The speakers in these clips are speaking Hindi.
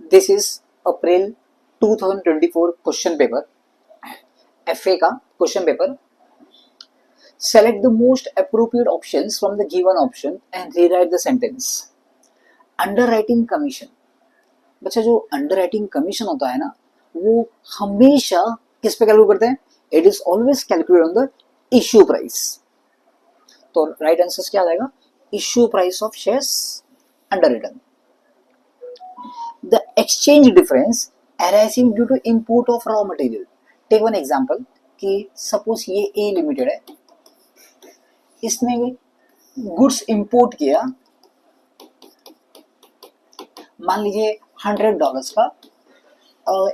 This is April 2024 question paper, FA का question paper. Select the most appropriate options from the given option and rewrite the sentence. Underwriting commission, बच्चा जो अंडरराइटिंग कमीशन होता है ना, वो हमेशा किस पे कैलकुलेट करते हैं? It is always calculate on the issue price. तो राइट आंसर क्या आ जाएगा? Issue price of shares under return. The exchange difference arising due to import of raw material. Take one example कि suppose ये A लिमिटेड है, इसने गुड्स इंपोर्ट किया, मान लीजिए $100 का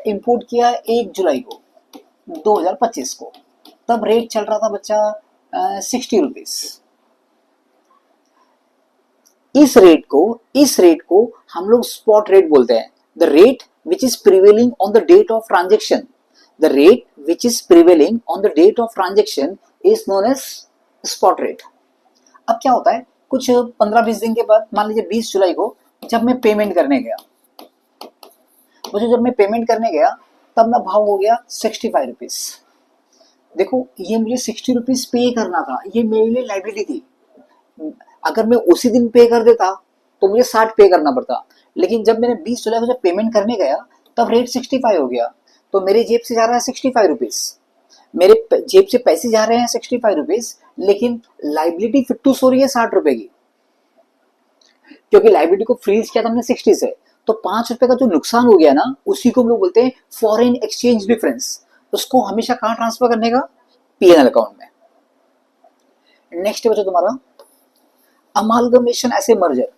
इंपोर्ट किया 1 जुलाई को 2025 को, तब रेट चल रहा था बच्चा 60 रुपीज। इस रेट को हम लोग स्पॉट रेट बोलते हैं। The rate which is prevailing on the date of transaction, the rate which is prevailing on the date of transaction is known as spot rate. अब क्या होता है, कुछ 15-20 दिन के बाद, मान लीजिए 20 जुलाई को जब मैं पेमेंट करने गया, तब ना भाव हो गया 65 रुपीज। देखो ये मुझे 60 रुपीज पे करना था, ये मेरे लिए लाइबिलिटी थी। अगर मैं उसी दिन पे कर देता तो मुझे 60 पे करना पड़ता, लेकिन जब मैंने 20 जुलाई को जब पेमेंट करने गया तब रेट 65 हो गया, तो मेरे जेब से जा रहा है 65 रुपीज, मेरे जेब से पैसे जा रहे हैं 65 रुपीज, लेकिन लाइबिलिटी फिटूस हो रही है 60 रुपए की, क्योंकि लाइबिलिटी को फ्रीज किया था हमने 60 से। तो 5 रुपए का जो नुकसान हो गया ना, उसी को हम लोग बोलते हैं फॉरेन एक्सचेंज डिफरेंस। उसको हमेशा कहां ट्रांसफर करने का? पीएनएल अकाउंट में। नेक्स्ट बच्चों तुम्हारा अमालगमेशन ऐसे मर्जर।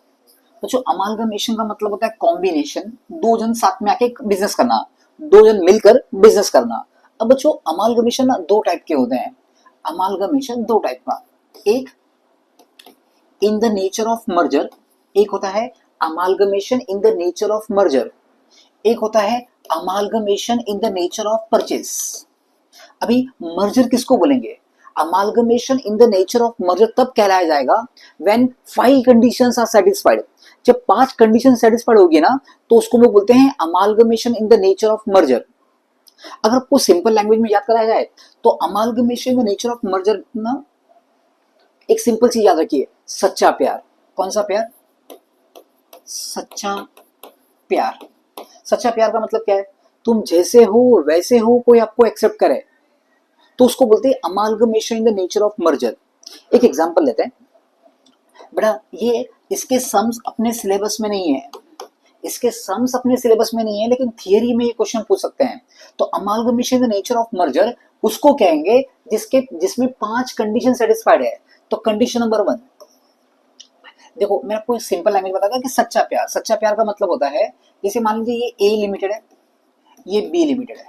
बच्चों अमालगमेशन का मतलब होता है कॉम्बिनेशन, दो जन साथ में आके बिजनेस करना, दो जन मिलकर बिजनेस करना। अब बच्चों अमालगमेशन ना दो टाइप के होते हैं। अमालगमेशन दो टाइप का, एक in the nature of merger, एक होता है amalgamation in the nature of merger, एक होता है amalgamation in the nature of purchase. अभी मर्जर किसको बोलेंगे? Amalgamation in the nature of merger तब कहलाया जाएगा व्हेन 5 कंडीशंस आर सेटिस्फाइड। जब 5 कंडीशन सेटिस्फाइड होगी ना, तो उसको लोग बोलते हैं amalgamation in the nature of merger. अगर आपको सिंपल लैंग्वेज में याद कराया जाए तो amalgamation in the nature of merger ना, एक सिंपल चीज याद रखिए, सच्चा प्यार। कौन सा प्यार? सच्चा प्यार। सच्चा प्यार का मतलब क्या है? तुम जैसे हो वैसे हो, कोई आपको एक्सेप्ट करे, तो उसको बोलते हैं amalgamation in the nature of merger. एक एग्जांपल लेते हैं बेटा, ये इसके सम्स अपने सिलेबस में नहीं है, लेकिन थियरी में ये क्वेश्चन पूछ सकते हैं। तो amalgamation in the nature of merger उसको कहेंगे जिसमें 5 कंडीशन सेटिस्फाइड है। तो कंडीशन नंबर 1, देखो मैं आपको सिंपल लैंग्वेज बताता कि सच्चा प्यार का मतलब होता है, जैसे मान लीजिए ये ए लिमिटेड है, ये बी लिमिटेड है,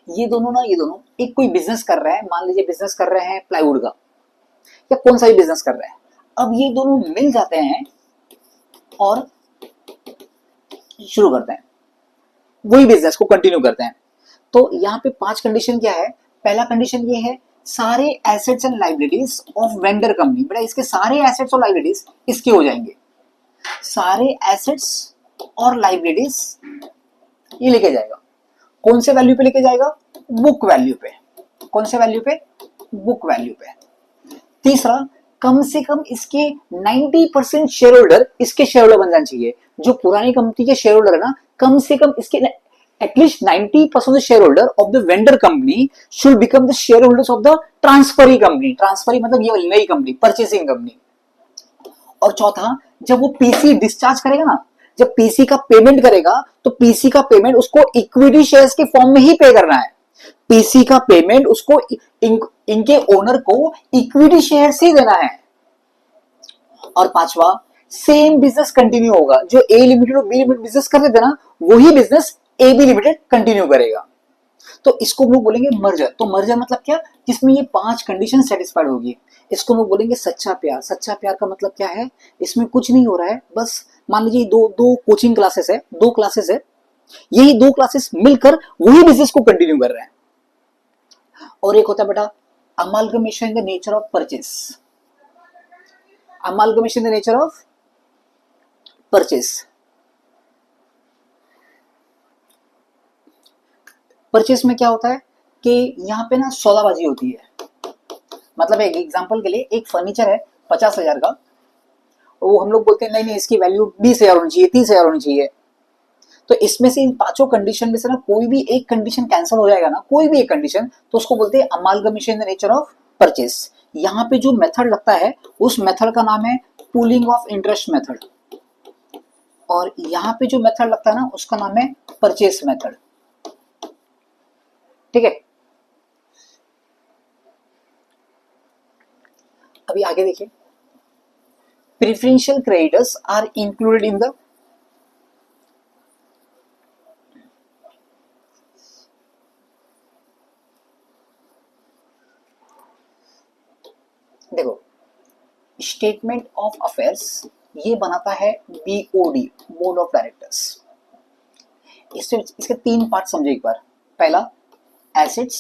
ये दोनों एक कोई बिजनेस कर रहे हैं, मान लीजिए बिजनेस कर रहे हैं प्लाईवुड का, या कौन सा भी बिजनेस कर रहे हैं। अब ये दोनों मिल जाते हैं और शुरू करते हैं, वही बिजनेस को कंटिन्यू करते हैं। तो यहाँ पे 5 कंडीशन क्या है? पहला कंडीशन ये है, सारे assets and liabilities of vendor company, बेटा इसके सारे एसेट्स और लाइबिलिटीज इसके हो जाएंगे, सारे एसेट्स और लाइबिलिटीज ये लेके जाएगा। कौन से वैल्यू पे लेके जाएगा? बुक वैल्यू पे। कौन से वैल्यू पे? बुक वैल्यू पे। तीसरा, कम से कम इसके 90% शेयर होल्डर इसके शेयर होल्डर बन जाना चाहिए। जो पुरानी कंपनी के शेयर होल्डर है ना, कम से कम इसके at least 90% share holder of the vendor company should become the share holders of the transferee company. Transferee मतलब ये वाली नई कंपनी, परचेसिंग कंपनी। और चौथा, जब वो पीसी डिस्चार्ज करेगा ना, जब पीसी का पेमेंट करेगा, तो पीसी का पेमेंट उसको इक्विटी शेयर्स के फॉर्म में ही पे करना है। पीसी का पेमेंट उसको इनके ओनर को इक्विटी शेयर से देना है। और पांचवा, सेम बिजनेस कंटिन्यू होगा, जो ए लिमिटेड और बी लिमिटेड बिजनेस कर रहे थे ना, वही business A B limited continue करेगा। तो इसको हम लोग बोलेंगे मर्जर। तो मर्जर मतलब क्या? जिसमें ये 5 कंडीशन सेटिस्फाइड होगी, इसको हम लोग बोलेंगे सच्चा प्यार। सच्चा प्यार का मतलब क्या है? इसमें कुछ नहीं हो रहा है, बस मान लीजिए दो कोचिंग क्लासेस है, 2 क्लासेस है, यही 2 क्लासेस मिलकर वही बिजनेस को कंटिन्यू कर रहे हैं। और एक होता है बेटा amalgamation in the nature of purchase. Amalgamation in the nature of purchase, purchase में क्या होता है कि यहाँ पे ना सौदाबाजी होती है। मतलब एक एग्जांपल के लिए एक फर्नीचर है 50,000 का, वो हम लोग बोलते हैं नहीं नहीं इसकी वैल्यू 20,000 होनी चाहिए, 30,000 होनी चाहिए। तो इसमें से इन पांचों कंडीशन में से ना कोई भी एक कंडीशन कैंसिल हो जाएगा ना, कोई भी एक कंडीशन, तो उसको बोलते हैं amalgamation in the nature of purchase. यहाँ पे जो मेथड लगता है उस मेथड का नाम है पूलिंग ऑफ इंटरेस्ट मेथड, और यहाँ पे जो मेथड लगता है ना उसका नाम है परचेस मेथड। ठीक है, अभी आगे देखिए, preferential creditors are included in the, देखो स्टेटमेंट ऑफ अफेयर्स ये बनाता है बीओडी, बोर्ड ऑफ डायरेक्टर्स। इसके तीन पार्ट समझो एक बार। पहला assets,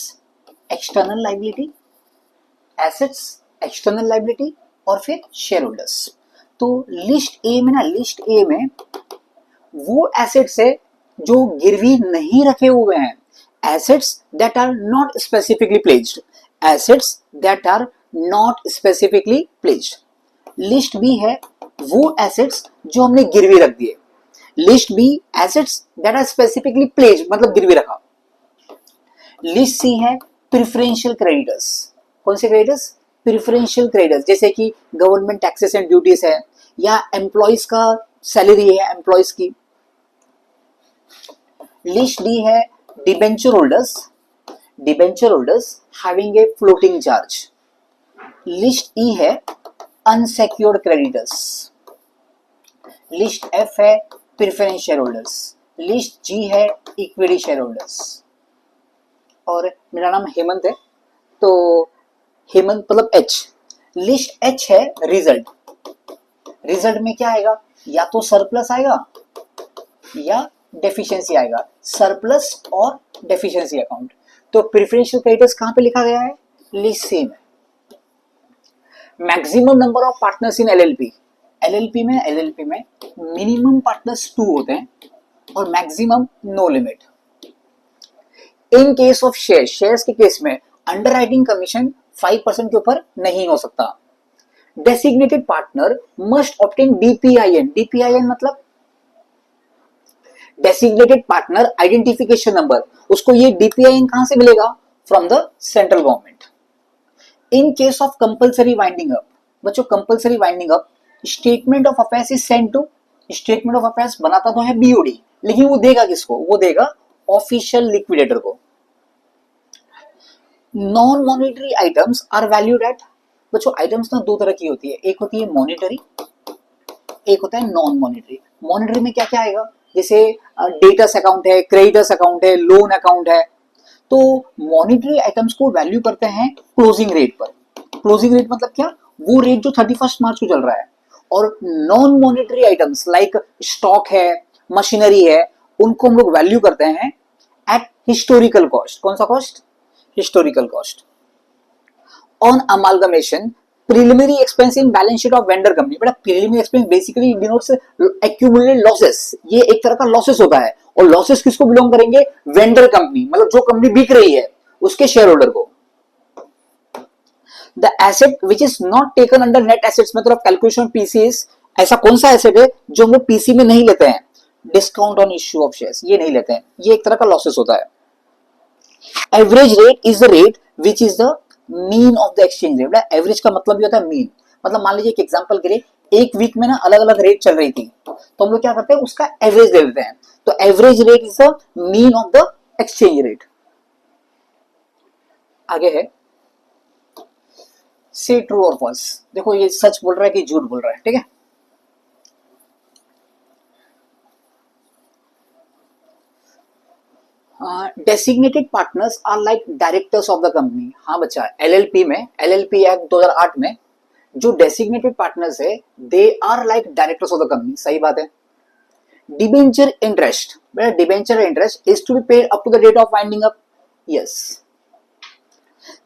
external liability, assets external liability, और फिर शेयर होल्डर्स। तो लिस्ट ए में ना, लिस्ट ए में वो एसेट्स है जो गिरवी नहीं रखे हुए हैं, assets that are not specifically pledged, assets that are not specifically pledged. List B है वो एसेट्स जो हमने गिरवी रख दिए, list B assets that are specifically pledged मतलब गिरवी रखा। लिस्ट सी है प्रेफरेंशियल क्रेडिटर्स। कौन से क्रेडिटर्स? प्रेफरेंशियल क्रेडिटर्स, जैसे कि गवर्नमेंट टैक्सेस एंड ड्यूटीज है, या एम्प्लॉइज का सैलरी है एम्प्लॉइज की। लिस्ट डी है debenture holders, debenture holders having a floating charge. List E है अनसेक्योर्ड क्रेडिटर्स। लिस्ट एफ है preference share holders. List G है इक्विटी शेयर होल्डर्स। और मेरा नाम हेमंत है, तो हेमंत मतलब एच। लिस्ट एच है रिजल्ट। रिजल्ट में क्या आएगा? या तो सरप्लस आएगा या डेफिशिएंसी आएगा, सरप्लस और डेफिशिएंसी अकाउंट। तो प्रेफरेंशियल क्रेडिटर्स कहां पे लिखा गया है? लिस्ट सी में। Maximum number of partners in LLP, LLP में मिनिमम पार्टनर्स 2 होते हैं और maximum no limit. In case of shares, shares के केस में अंडरराइटिंग कमीशन 5% के ऊपर नहीं हो सकता। Designated partner must obtain DPIN, DPIN मतलब डेसिग्नेटेड पार्टनर आइडेंटिफिकेशन नंबर, उसको ये डीपीआईएन कहां से मिलेगा? From the central government. In case of compulsory winding up, बच्चों compulsory winding up, statement of affairs is send to, statement of affairs बनाता तो है बीओडी, लेकिन वो देगा किसको? वो देगा ऑफिशियल लिक्विडेटर को। Non monetary items are valued at, बच्चों आइटम्स ना दो तरह की होती है, एक होती है मॉनिटरी, एक होता है नॉन मॉनिटरी। मॉनिटरी में क्या क्या आएगा? जैसे डेटर्स अकाउंट है, क्रेडिटर्स अकाउंट है, लोन अकाउंट है। तो मॉनिटरी आइटम्स को वैल्यू करते हैं क्लोजिंग रेट पर। क्लोजिंग रेट मतलब क्या? वो रेट जो 31 मार्च को चल रहा है। और non monetary items like stock है, मशीनरी है, उनको हम लोग वैल्यू करते हैं एट हिस्टोरिकल कॉस्ट। कौन सा cost? Historical cost. On amalgamation, preliminary expense in balance sheet of vendor company. बेटा preliminary expense basically denotes accumulated losses, ये एक तरह का लॉसेस होता है। और लॉसेस किसको बिलोंग करेंगे? वेंडर कंपनी, मतलब जो कंपनी बिक रही है उसके शेयर होल्डर को। The asset which is not taken under net assets मतलब कैलकुलेशन पीसी, ऐसा कौन सा एसेट है जो हम लोग पीसी में नहीं लेते हैं? Discount on issue of shares, ये नहीं लेते हैं, ये एक तरह का लॉसेस होता है। Average rate is the rate which is the mean of the exchange rate. Average का मतलब भी होता है मीन, मतलब मान लीजिए एक एग्जांपल के लिए एक वीक में ना अलग अलग रेट चल रही थी, तो हम लोग क्या करते हैं? उसका एवरेज ले लेते हैं। तो average rate is the mean of the exchange rate. आगे है से ट्रू और फॉल्स। देखो ये सच बोल रहा है कि झूठ बोल रहा है, ठीक है? Designated partners are like directors of the company. हाँ बच्चा, एलएलपी में, एलएलपी एक्ट 2008 में जो डेसिग्नेटेड पार्टनर्स है they are like directors of the company. सही बात है। डिबेंचर इंटरेस्ट, बेटा debenture interest is to be paid up to the date of winding up. Yes.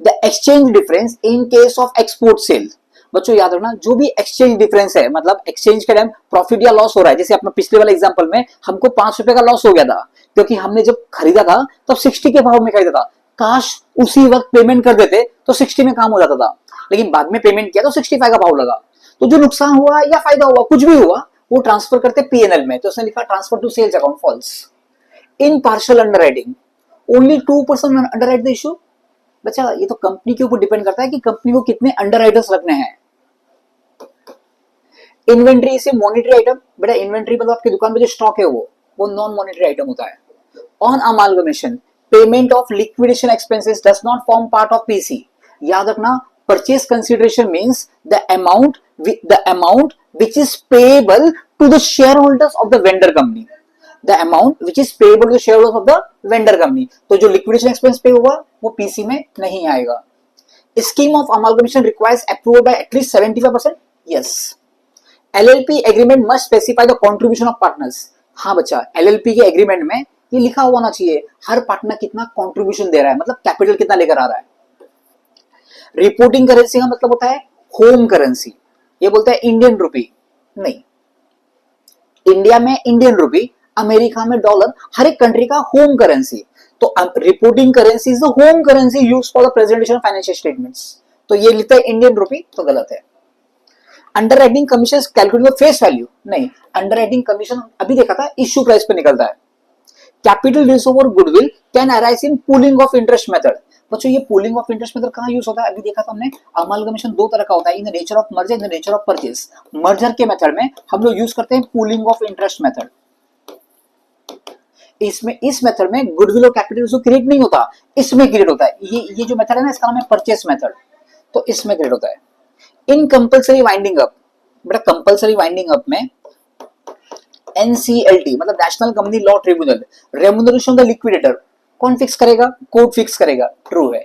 The exchange difference in case of export sale, बच्चों याद रखना, जो भी एक्सचेंज डिफरेंस है, मतलब एक्सचेंज के टाइम प्रॉफिट या लॉस हो रहा है, जैसे अपने पिछले वाले एग्जांपल में हमको 5 रुपए का लॉस हो गया था, क्योंकि हमने जब खरीदा था तब 60 के भाव में खरीदा था। काश उसी वक्त पेमेंट कर देते तो 60 में काम हो जाता था, लेकिन बाद में पेमेंट किया तो 65 का भाव लगा। तो जो नुकसान हुआ या फायदा हुआ, कुछ भी हुआ, वो ट्रांसफर करते पीएनएल में, तो उसने लिखा transfer to sales account, false. In partial underwriting only 2% underwrite the issue. बच्चा ये तो कंपनी के ऊपर डिपेंड करता है कि कंपनी को कितने अंडरराइटर्स रखने हैं। इन्वेंट्री से मॉनिटरी आइटम, बेटा इन्वेंट्री मतलब आपकी दुकान में जो स्टॉक है वो नॉन मॉनिटरी आइटम होता है। On amalgamation payment of liquidation expenses does not form part of PC. याद रखना, purchase consideration means the amount which is payable to the shareholders of the vendor company, the amount which is payable to the shareholders of the vendor company। तो जो liquidation expense पे हुआ वो पीसी में नहीं आएगा। Scheme of amalgamation requires approval by at least 75%, yes। LLP agreement must specify the contribution of partners। हाँ बच्चा, LLP के एग्रीमेंट में ये लिखा होना चाहिए हर पार्टनर कितना कंट्रीब्यूशन दे रहा है, मतलब कैपिटल कितना लेकर आ रहा है। रिपोर्टिंग करेंसी का मतलब होता है होम करेंसी। ये बोलता है इंडियन रुपी, नहीं, इंडिया में इंडियन रुपी, अमेरिका में डॉलर, हर एक कंट्री का होम करेंसी। तो reporting currency is the home currency used for the presentation of financial statements. तो ये लिखता है इंडियन रुपी, तो गलत है। Underwriting commission calculate face value, नहीं, अंडरराइटिंग कमीशन अभी देखा था इश्यू प्राइस पे निकलता है। कैपिटल रिजर्व और goodwill can arise in pooling of interest method. बच्चों ये पूलिंग ऑफ इंटरेस्ट मेथड कहां यूज होता है, अभी देखा था हमने, अमालगमेशन दो तरह का होता है, in the nature of merger, in the nature of purchase. Merger के मेथड में हम लोग यूज करते हैं पूलिंग ऑफ इंटरेस्ट मेथड। इसमें इस मेथड में गुडविल और कैपिटल रिजर्व क्रिएट नहीं होता, इसमें क्रिएट होता है। ये जो मेथड है ना, इसका नाम है परचेज मेथड, तो इसमें क्रिएट होता है। इन कंपल्सरी वाइंडिंग अप, बेटा कंपल्सरी वाइंडिंग अप में NCLT मतलब national company law tribunal, remuneration of the liquidator कौन फिक्स करेगा, कोर्ट फिक्स करेगा, ट्रू है।